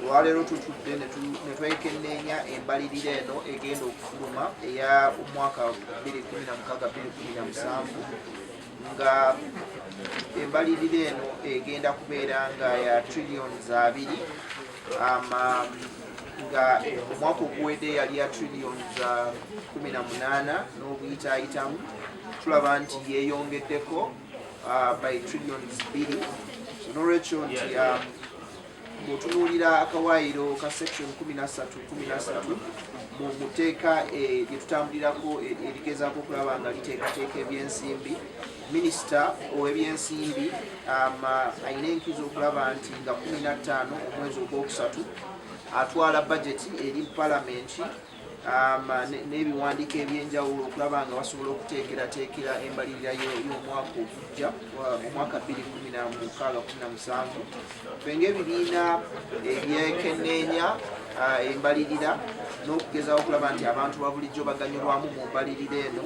olwaleero tutudde ne twekenneenya embalirira eno egenda okufuluma eya omwaka 2016-2017 nga embalirira eno egenda kubeera nga ya trillions 2 nga omwaka oguwedde yali ya trillions 18 n'obuyitaayitamu tulaba nti yeeyongeddeko by trillions 2 n'olwekyo nti bw'otunuulira akawaayiro ka section 13 mu tteeka lye tutambulirako erigezaako okulaba nga liteekateeka ebyensimbi, minisita ow'ebyensimbi alina enkizo okulaba nti nga 15 omwezi ogwokusatu atwala budget eri palamenti n'ebiwandiiko ebyenjawulo okulaba nga basobola okuteekerateekera embalirira y'omwaka ogujja omwaka 2016-17 ffe ng'ebibiina ebyekenneenya embalirira n'okugezaawo okulaba nti abantu babulijjo baganyulwamu mu mbalirira eno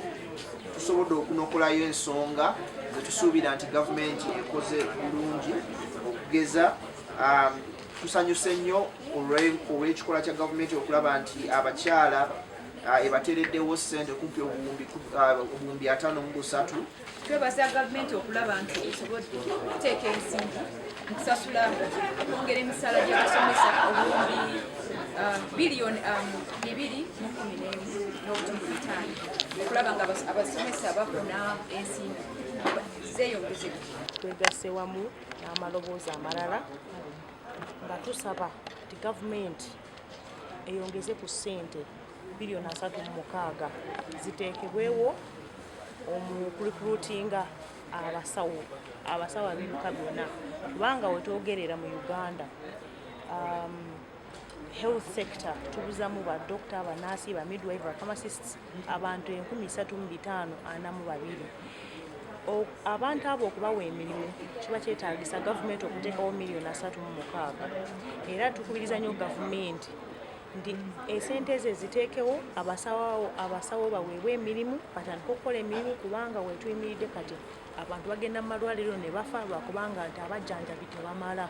tusobodde okunokolayo ensonga zetusuubira nti gavumenti ekoze bulungi okugeza tusanyuse nnyo olw'ekikola kya gavumenti okulaba nti abakyala ebateereddewo ssente kumpi obuwumbi 53. Twebaza gavumenti okulaba nti esobodde okuteeka ensimbi mu kusasula okwongera emisaala gy'abasomesa obuwumbi biliyoni 2.15 okulaba nga abasomesa bafuna ensimbi zeeyongezeka. Twegasse wamu n'amaloboozi amalala nga tusaba nti gavumenti eyongeze ku ssente biliyoni 3.6 ziteekebwewo omukurikulutinga abasawo abiruka byonna kubanga wetwogerera mu Uganda health sector tubuzamu badokita, banaasi, bamidwife, bapharmacists abantu 3,542. Abantu abo okubawa emirimu kiba kyetaagisa gavumenti okuteekawo miliyoni 3.6 era tukubiriza nnyo gavumenti nti esente ezo ziteekewo abasawo baweebwe emirimu batandika okukola emirimu kubanga wetuyimiridde kati abantu bagenda mu malwaliro ne bafa lwakubanga nti abajjanjabi tebamala.